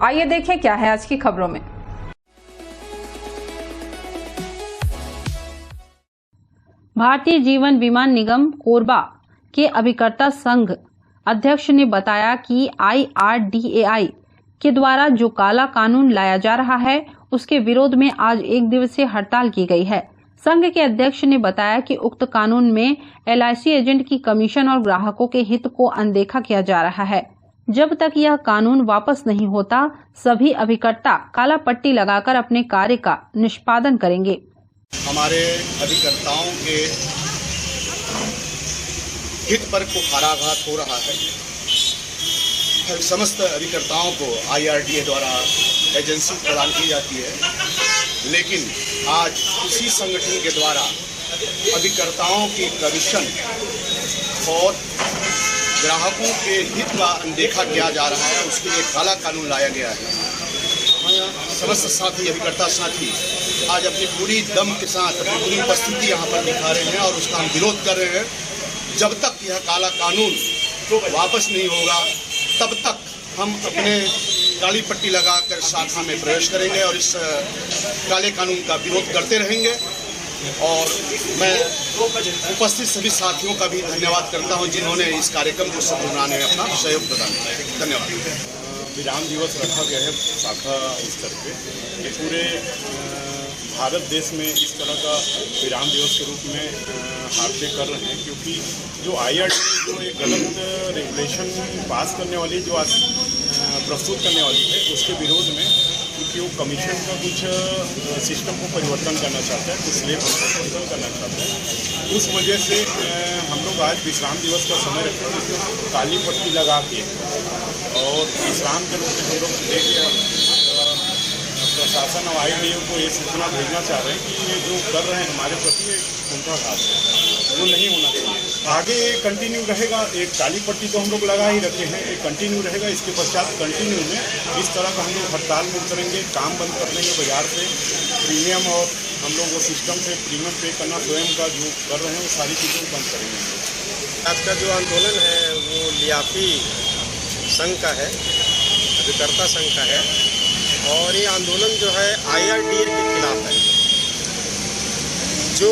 आइए देखें क्या है आज की खबरों में। भारतीय जीवन बीमा निगम कोरबा के अभिकर्ता संघ अध्यक्ष ने बताया कि IRDAI के द्वारा जो काला कानून लाया जा रहा है उसके विरोध में आज एक दिवसीय हड़ताल की गई है। संघ के अध्यक्ष ने बताया कि उक्त कानून में LIC एजेंट की कमीशन और ग्राहकों के हित को अनदेखा किया जा रहा है। जब तक यह कानून वापस नहीं होता सभी अभिकर्ता काला पट्टी लगाकर अपने कार्य का निष्पादन करेंगे। हमारे अभिकर्ताओं के हित पर कुठाराघात हो रहा है। समस्त अभिकर्ताओं को IRDA द्वारा एजेंसी प्रदान की जाती है, लेकिन आज उसी संगठन के द्वारा अभिकर्ताओं की कमीशन और ग्राहकों के हित का अनदेखा किया जा रहा है। उसके लिए काला कानून लाया गया है। समस्त साथी अभिकर्ता साथी आज अपनी पूरी दम के साथ अपनी पूरी उपस्थिति यहाँ पर दिखा रहे हैं और उसका हम विरोध कर रहे हैं। जब तक यह काला कानून वापस नहीं होगा तब तक हम अपने काली पट्टी लगाकर शाखा में प्रवेश करेंगे और इस काले कानून का विरोध करते रहेंगे। और मैं उपस्थित सभी साथियों का भी धन्यवाद करता हूं जिन्होंने इस कार्यक्रम को सफल बनाने में अपना सहयोग प्रदान किया। धन्यवाद। विराम दिवस रखा गया है शाखा स्तर पे। ये पूरे भारत देश में इस तरह का विराम दिवस के रूप में हार्डे कर रहे हैं, क्योंकि जो IRDA जो एक गलत रेगुलेशन पास करने वाली जो आज प्रस्तुत करने वाली है उसके विरोध में, क्योंकि वो कमीशन का कुछ सिस्टम को परिवर्तन करना चाहता है, कुछ स्लेब को परिवर्तन करना चाहता है। उस वजह से हम लोग आज विश्राम दिवस का समय रखते हैं काली पट्टी लगा के और विश्राम के रूप में हम लोग देख प्रशासन और IRDA को ये सूचना भेजना चाह रहे हैं कि ये जो कर रहे हैं हमारे प्रति एक कुंठाघात है, वो नहीं होना चाहिए। आगे कंटिन्यू रहेगा। एक काली पट्टी तो हम लोग लगा ही रखे हैं, एक कंटिन्यू रहेगा। इसके पश्चात कंटिन्यू में इस तरह का हम लोग हड़ताल में उतरेंगे, काम बंद कर देंगे बाजार से। प्रीमियम और हम लोग वो सिस्टम से प्रीमियम पे करना स्वयं का जो कर रहे हैं वो सारी चीज़ें बंद करेंगे। आज का जो आंदोलन है वो लियाफी संघ का है, अभिकर्ता संघ का है और ये आंदोलन जो है IRDA के खिलाफ है, जो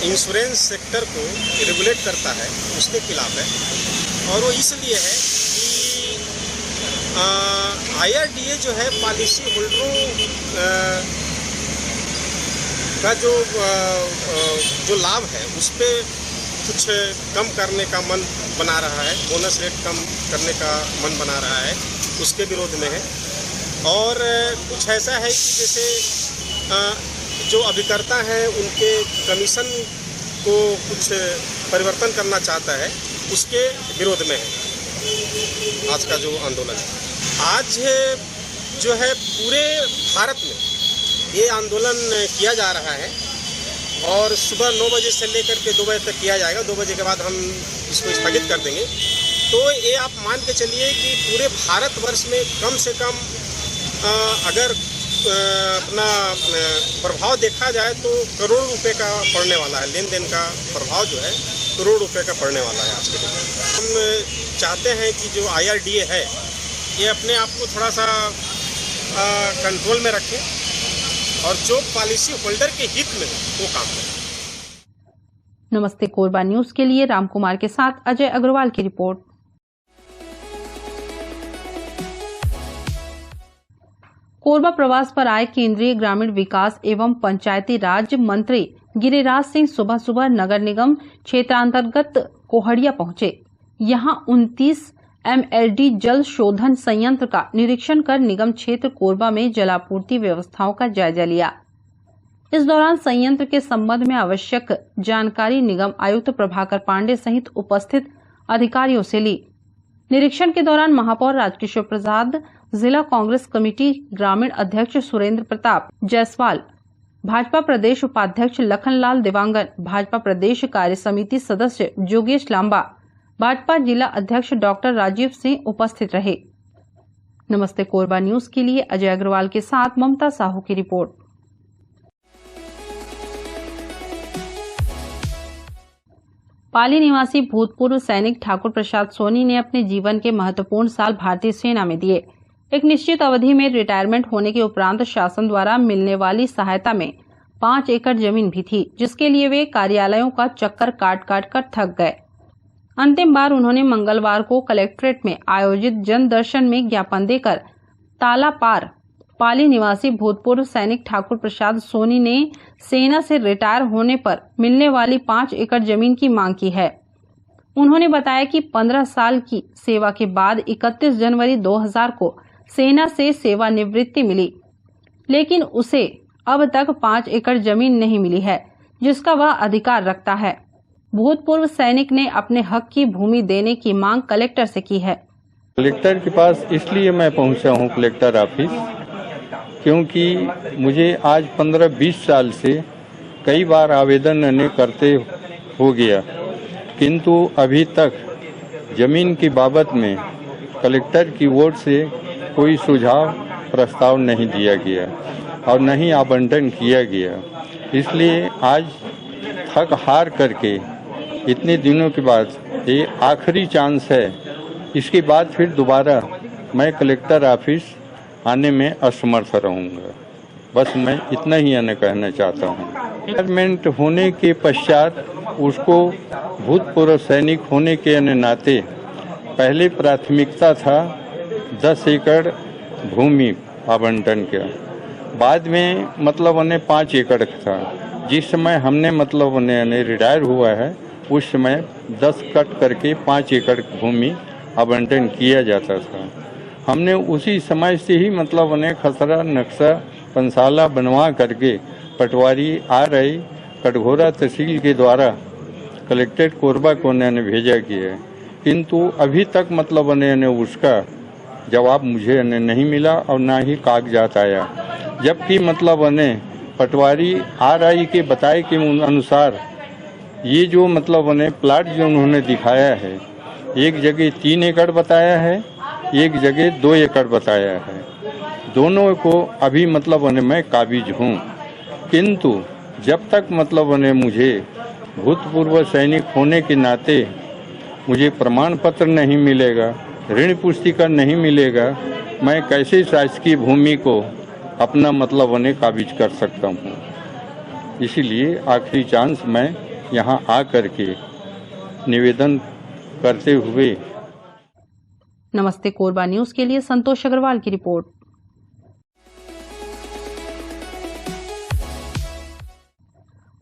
इंश्योरेंस सेक्टर को रेगुलेट करता है उसके खिलाफ है। और वो इसलिए है कि IRDA जो है पॉलिसी होल्डरों का जो लाभ है उस पर कुछ कम करने का मन बना रहा है, बोनस रेट कम करने का मन बना रहा है, उसके विरोध में है। और कुछ ऐसा है कि जैसे जो अभिकर्ता हैं उनके कमीशन को कुछ परिवर्तन करना चाहता है, उसके विरोध में है आज का जो आंदोलन है। आज जो है पूरे भारत में ये आंदोलन किया जा रहा है और सुबह 9 बजे से लेकर के 2 बजे तक किया जाएगा। 2 बजे के बाद हम इसको स्थगित कर देंगे। तो ये आप मान के चलिए कि पूरे भारतवर्ष में कम से कम अगर अपना प्रभाव देखा जाए तो करोड़ रुपए का पड़ने वाला है। लेन देन का प्रभाव जो है करोड़ रुपए का पड़ने वाला है आज के दिन। हम चाहते हैं कि जो IRDA है ये अपने आप को थोड़ा सा कंट्रोल में रखे और जो पॉलिसी होल्डर के हित में वो काम करे। नमस्ते कोरबा न्यूज के लिए रामकुमार के साथ अजय अग्रवाल की रिपोर्ट। कोरबा प्रवास पर आए केंद्रीय ग्रामीण विकास एवं पंचायती राज मंत्री गिरिराज सिंह सुबह सुबह नगर निगम क्षेत्रांतर्गत कोहड़िया पहुंचे। यहां 29 MLD जल शोधन संयंत्र का निरीक्षण कर निगम क्षेत्र कोरबा में जलापूर्ति व्यवस्थाओं का जायजा लिया। इस दौरान संयंत्र के संबंध में आवश्यक जानकारी निगम आयुक्त प्रभाकर पांडे सहित उपस्थित अधिकारियों से ली। निरीक्षण के दौरान महापौर राजकिशोर प्रसाद, जिला कांग्रेस कमेटी ग्रामीण अध्यक्ष सुरेंद्र प्रताप जायसवाल, भाजपा प्रदेश उपाध्यक्ष लखनलाल देवांगन, भाजपा प्रदेश कार्य समिति सदस्य जोगेश लांबा, भाजपा जिला अध्यक्ष डॉक्टर राजीव सिंह उपस्थित रहे। नमस्ते कोरबा न्यूज के लिए अजय अग्रवाल के साथ ममता साहू की रिपोर्ट। पाली निवासी भूतपूर्व सैनिक ठाकुर प्रसाद सोनी ने अपने जीवन के महत्वपूर्ण साल भारतीय सेना में दिए। एक निश्चित अवधि में रिटायरमेंट होने के उपरांत शासन द्वारा मिलने वाली सहायता में 5 एकड़ जमीन भी थी, जिसके लिए वे कार्यालयों का चक्कर काट काट कर थक गए। अंतिम बार उन्होंने मंगलवार को कलेक्ट्रेट में आयोजित जन दर्शन में ज्ञापन देकर ताला पार पाली निवासी भूतपूर्व सैनिक ठाकुर प्रसाद सोनी ने सेना से रिटायर होने पर मिलने वाली 5 एकड़ जमीन की मांग की है। उन्होंने बताया कि 15 साल की सेवा के बाद 31 जनवरी 2000 को सेना से सेवानिवृत्ति मिली, लेकिन उसे अब तक 5 एकड़ जमीन नहीं मिली है, जिसका वह अधिकार रखता है। भूतपूर्व सैनिक ने अपने हक की भूमि देने की मांग कलेक्टर से की है। कलेक्टर के पास इसलिए मैं पहुंचा हूं, कलेक्टर ऑफिस, क्योंकि मुझे आज 15-20 साल से कई बार आवेदन करते हो गया, किंतु अभी तक जमीन की बाबत में कलेक्टर की ओर से कोई सुझाव प्रस्ताव नहीं दिया गया और न ही आवंटन किया गया। इसलिए आज थक हार करके इतने दिनों के बाद ये आखिरी चांस है। इसके बाद फिर दोबारा मैं कलेक्टर ऑफिस आने में असमर्थ रहूँगा। बस मैं इतना ही कहना चाहता हूँ। रिटायरमेंट होने के पश्चात उसको भूतपूर्व सैनिक होने के नाते पहले प्राथमिकता था 10 एकड़ भूमि आवंटन का, बाद में मतलब 5 एकड़ था। जिस समय हमने मतलब रिटायर हुआ है उस समय 10 कट करके 5 एकड़ भूमि आवंटन किया जाता था। हमने उसी समय से ही मतलब खसरा नक्शा पंसाला बनवा करके पटवारी RI कटघोरा तहसील के द्वारा कलेक्ट्रेट कोरबा को भेजा गया, किंतु अभी तक मतलब उसका जवाब मुझे नहीं मिला और ना ही कागजात आया। जबकि मतलब पटवारी RI के बताए के अनुसार ये जो मतलब प्लाट जो उन्होंने दिखाया है, एक जगह 3 एकड़ बताया है, एक जगह 2 एकड़ बताया है। दोनों को अभी मतलब मैं काबिज हूँ, किंतु जब तक मतलब मुझे भूतपूर्व सैनिक होने के नाते मुझे प्रमाण पत्र नहीं मिलेगा, ऋण पुस्तिका नहीं मिलेगा, मैं कैसे शासकीय भूमि को अपना मतलब काबिज कर सकता हूँ। इसीलिए आखिरी चांस मैं यहाँ आकर के निवेदन करते हुए। नमस्ते कोरबा न्यूज के लिए संतोष अग्रवाल की रिपोर्ट।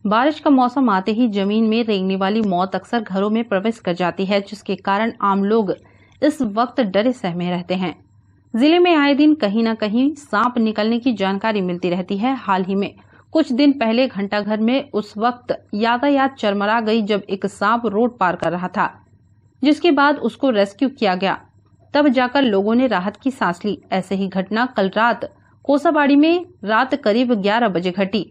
बारिश का मौसम आते ही जमीन में रेंगने वाली मौत अक्सर घरों में प्रवेश कर जाती है, जिसके कारण आम लोग इस वक्त डरे सहमे रहते हैं। जिले में आए दिन कहीं न कहीं सांप निकलने की जानकारी मिलती रहती है। हाल ही में कुछ दिन पहले घंटाघर में उस वक्त यातायात चरमरा गई जब एक सांप रोड पार कर रहा था, जिसके बाद उसको रेस्क्यू किया गया, तब जाकर लोगों ने राहत की सांस ली। ऐसे ही घटना कल रात कोसाबाड़ी में रात करीब 11 बजे घटी।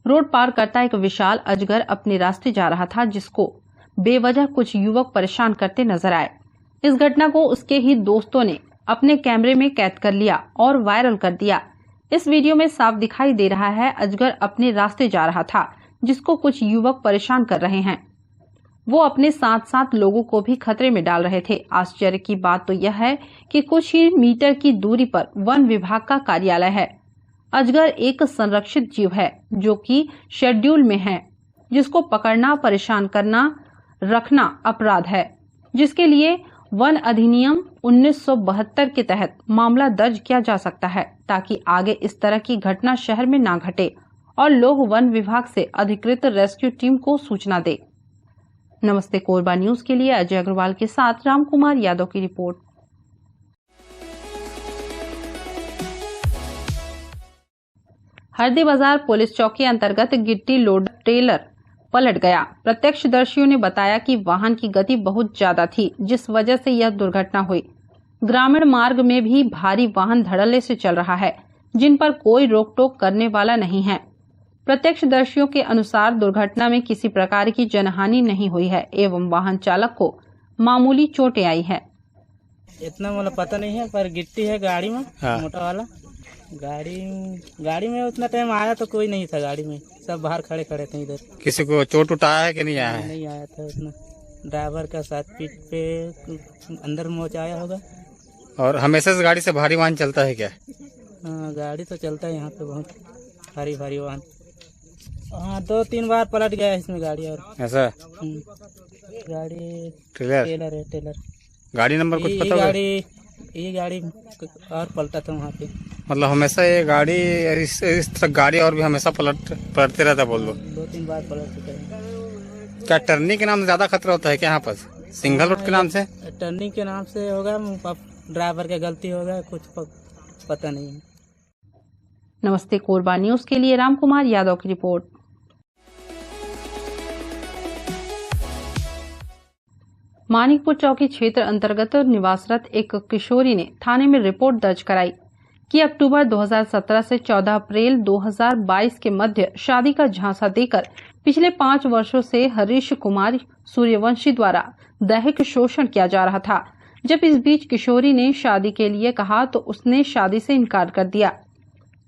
रोड पार करता एक विशाल अजगर अपने रास्ते जा रहा था, जिसको बेवजह कुछ युवक परेशान करते नजर आए। इस घटना को उसके ही दोस्तों ने अपने कैमरे में कैद कर लिया और वायरल कर दिया। इस वीडियो में साफ दिखाई दे रहा है अजगर अपने रास्ते जा रहा था, जिसको कुछ युवक परेशान कर रहे हैं। वो अपने साथ साथ लोगों को भी खतरे में डाल रहे थे। आश्चर्य की बात तो यह है कि कुछ ही मीटर की दूरी पर वन विभाग का कार्यालय है। अजगर एक संरक्षित जीव है जो कि शेड्यूल में है, जिसको पकड़ना, परेशान करना, रखना अपराध है, जिसके लिए वन अधिनियम 1972 के तहत मामला दर्ज किया जा सकता है, ताकि आगे इस तरह की घटना शहर में ना घटे और लोग वन विभाग से अधिकृत रेस्क्यू टीम को सूचना दे। नमस्ते कोरबा न्यूज के लिए अजय अग्रवाल के साथ रामकुमार यादव की रिपोर्ट। हरदी बाजार पुलिस चौकी अंतर्गत गिट्टी लोड ट्रेलर पलट गया। प्रत्यक्षदर्शियों ने बताया कि वाहन की गति बहुत ज्यादा थी, जिस वजह से यह दुर्घटना हुई। ग्रामीण मार्ग में भी भारी वाहन धड़ल्ले से चल रहा है, जिन पर कोई रोक टोक करने वाला नहीं है। प्रत्यक्षदर्शियों के अनुसार दुर्घटना में किसी प्रकार की जनहानि नहीं हुई है एवं वाहन चालक को मामूली चोटें आई है। इतना मतलब पता नहीं है, पर गिट्टी है गाड़ी में। हाँ। मोटा वाला गाड़ी में उतना टाइम आया तो कोई नहीं था गाड़ी में, सब बाहर खड़े खड़े थे इधर। किसी को चोट उठाया है कि नहीं आया है? नहीं आया था उतना। ड्राइवर का साथ पीठ पे अंदर मोच आया होगा, और हमेशा से गाड़ी से भारी वाहन चलता है क्या? हाँ, गाड़ी तो चलता है यहाँ पे बहुत भारी भारी वाहन। हाँ, 2-3 बार पलट गया है इसमें गाड़ी। और ऐसा गाड़ी ट्रेलर है, टेलर। गाड़ी नंबर कुछ पता होगा? ये गाड़ी और पलटा था वहाँ पे। मतलब हमेशा ये गाड़ी इस तरह गाड़ी और भी हमेशा पलटते रहता बोल दो? 2-3 बार पलट चुके हैं। क्या टर्निंग के नाम से ज्यादा खतरा होता है क्या यहाँ पर? सिंगल रोड के नाम से? टर्निंग के नाम से होगा, ड्राइवर की गलती होगा, कुछ पता नहीं है। नमस्ते कोरबा न्यूज के लिए राम कुमार यादव की रिपोर्ट। मानिकपुर चौकी क्षेत्र अंतर्गत निवासरत एक किशोरी ने थाने में रिपोर्ट दर्ज कराई कि अक्टूबर 2017 से 14 अप्रैल 2022 के मध्य शादी का झांसा देकर पिछले 5 वर्षों से हरीश कुमार सूर्यवंशी द्वारा दैहिक शोषण किया जा रहा था। जब इस बीच किशोरी ने शादी के लिए कहा तो उसने शादी से इनकार कर दिया।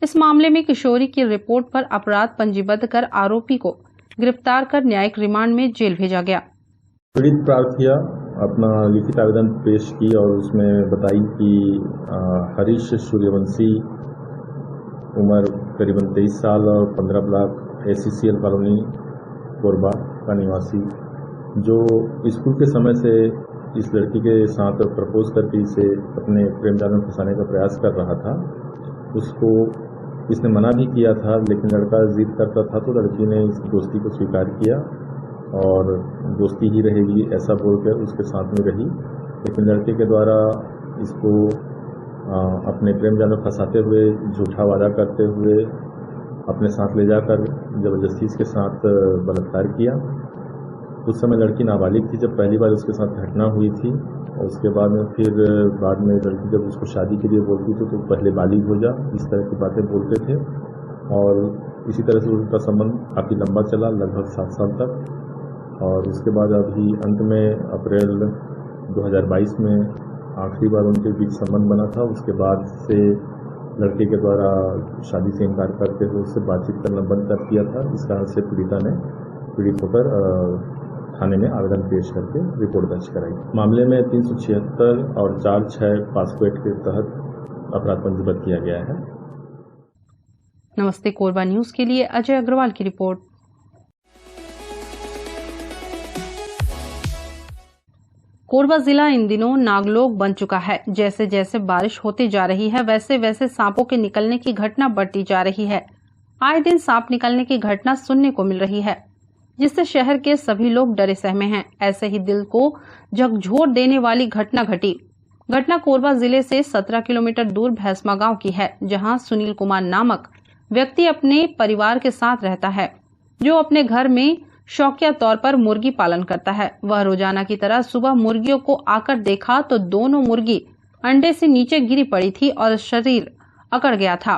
इस मामले में किशोरी की रिपोर्ट पर अपराध पंजीबद्ध कर आरोपी को गिरफ्तार कर न्यायिक रिमांड में जेल भेजा गया। पीड़ित प्रार्थिया अपना लिखित आवेदन पेश की और उसमें बताई कि हरीश सूर्यवंशी उम्र करीबन 23 साल और 15 ब्लॉक ACCL कॉलोनी कोरबा का निवासी, जो स्कूल के समय से इस लड़की के साथ प्रपोज करके इसे अपने प्रेम जाल में फंसाने का प्रयास कर रहा था। उसको इसने मना भी किया था, लेकिन लड़का जिद करता था तो लड़की ने इस दोस्ती को स्वीकार किया और दोस्ती ही रहेगी ऐसा बोलकर उसके साथ में रही। लेकिन लड़के के द्वारा इसको अपने प्रेम जाल में फंसाते हुए, झूठा वादा करते हुए अपने साथ ले जाकर जबरदस्ती इसके साथ बलात्कार किया। उस समय लड़की नाबालिग थी जब पहली बार उसके साथ घटना हुई थी, और उसके बाद में लड़की जब उसको शादी के लिए बोलती थी तो पहले बालिग हो जा, इस तरह की बातें बोलते थे। और इसी तरह से उनका संबंध काफ़ी लंबा चला, लगभग 7 साल तक। और उसके बाद अभी अंत में अप्रैल 2022 में आखिरी बार उनके बीच संबंध बना था। उसके बाद से लड़के के द्वारा शादी से इनकार करते हुए उससे बातचीत करना बंद कर दिया था। इस कारण से पीड़ित होकर थाने में आवेदन पेश करके रिपोर्ट दर्ज कराई। मामले में 376 और 4(6) पॉस्को एक्ट के तहत अपराध पंजीबद्ध किया गया है। नमस्ते कोरबा न्यूज के लिए अजय अग्रवाल की रिपोर्ट। कोरबा जिला इन दिनों नागलोक बन चुका है। जैसे जैसे बारिश होती जा रही है वैसे वैसे सांपों के निकलने की घटना बढ़ती जा रही है। आए दिन सांप निकलने की घटना सुनने को मिल रही है, जिससे शहर के सभी लोग डरे सहमे हैं। ऐसे ही दिल को झकझोर देने वाली घटना घटी। घटना कोरबा जिले से 17 किलोमीटर दूर भैंसमा गांव की है, जहां सुनील कुमार नामक व्यक्ति अपने परिवार के साथ रहता है, जो अपने घर में शौकिया तौर पर मुर्गी पालन करता है। वह रोजाना की तरह सुबह मुर्गियों को आकर देखा तो दोनों मुर्गी अंडे से नीचे गिरी पड़ी थी और शरीर अकड़ गया था।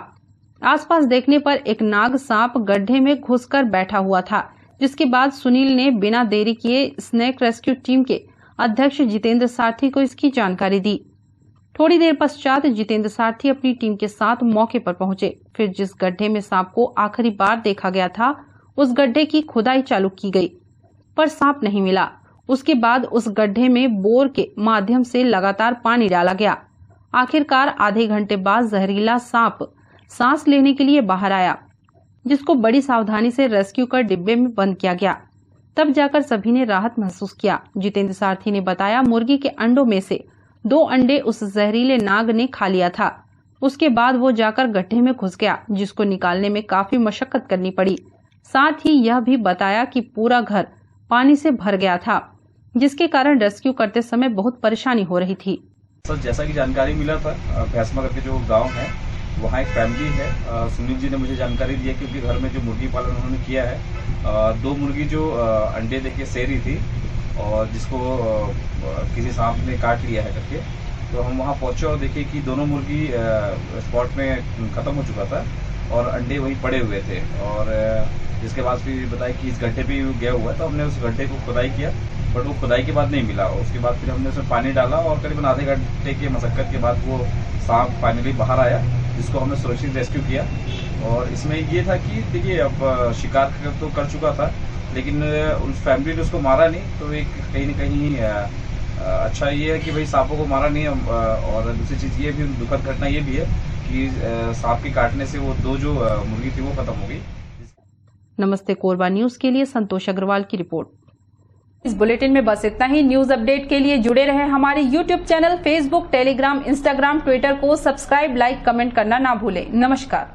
आसपास देखने पर एक नाग सांप गड्ढे में घुसकर बैठा हुआ था, जिसके बाद सुनील ने बिना देरी किए स्नेक रेस्क्यू टीम के अध्यक्ष जितेंद्र सारथी को इसकी जानकारी दी। थोड़ी देर पश्चात जितेंद्र सारथी अपनी टीम के साथ मौके पर पहुंचे। फिर जिस गड्ढे में सांप को आखिरी बार देखा गया था, उस गड्ढे की खुदाई चालू की गई, पर सांप नहीं मिला। उसके बाद उस गड्ढे में बोर के माध्यम से लगातार पानी डाला गया। आखिरकार आधे घंटे बाद जहरीला सांप सांस लेने के लिए बाहर आया, जिसको बड़ी सावधानी से रेस्क्यू कर डिब्बे में बंद किया गया। तब जाकर सभी ने राहत महसूस किया। जितेंद्र सारथी ने बताया, मुर्गी के अंडों में से 2 अंडे उस जहरीले नाग ने खा लिया था। उसके बाद वो जाकर गड्ढे में घुस गया, जिसको निकालने में काफी मशक्कत करनी पड़ी। साथ ही यह भी बताया कि पूरा घर पानी से भर गया था, जिसके कारण रेस्क्यू करते समय बहुत परेशानी हो रही थी। सर, जैसा कि जानकारी मिला था, भैंसमा करके जो गांव है वहाँ एक फैमिली है। सुनील जी ने मुझे जानकारी दी है कि उनके घर में जो मुर्गी पालन उन्होंने किया है, 2 मुर्गी जो अंडे देके सह रही थी और जिसको किसी सांप ने काट लिया है करके, तो हम वहाँ पहुँचे और देखे कि दोनों मुर्गी स्पॉट में ख़त्म हो चुका था और अंडे वहीं पड़े हुए थे। और जिसके बाद फिर बताया कि इस गड्ढे पे गया हुआ है, तो हमने उस गड्ढे को खुदाई किया, बट वो खुदाई के बाद नहीं मिला। उसके बाद फिर हमने उसमें पानी डाला और करीबन आधे घंटे के मशक्कत के बाद वो सांप फाइनली बाहर आया, जिसको हमने सुरक्षित रेस्क्यू किया। और इसमें ये था कि देखिए, अब शिकार तो कर चुका था, लेकिन उस फैमिली ने उसको मारा नहीं, तो एक कहीं न कहीं अच्छा ये है कि भाई सांपों को मारा नहीं और दूसरी चीज़ ये भी दुखद घटना ये भी है कि सांप के काटने से वो 2 जो मुर्गी थी वो खत्म हो गई। नमस्ते कोरबा न्यूज के लिए संतोष अग्रवाल की रिपोर्ट। इस बुलेटिन में बस इतना ही। न्यूज अपडेट के लिए जुड़े रहे हमारे YouTube channel, Facebook, Telegram, Instagram, Twitter को सब्सक्राइब, लाइक, कमेंट करना ना भूलें। नमस्कार।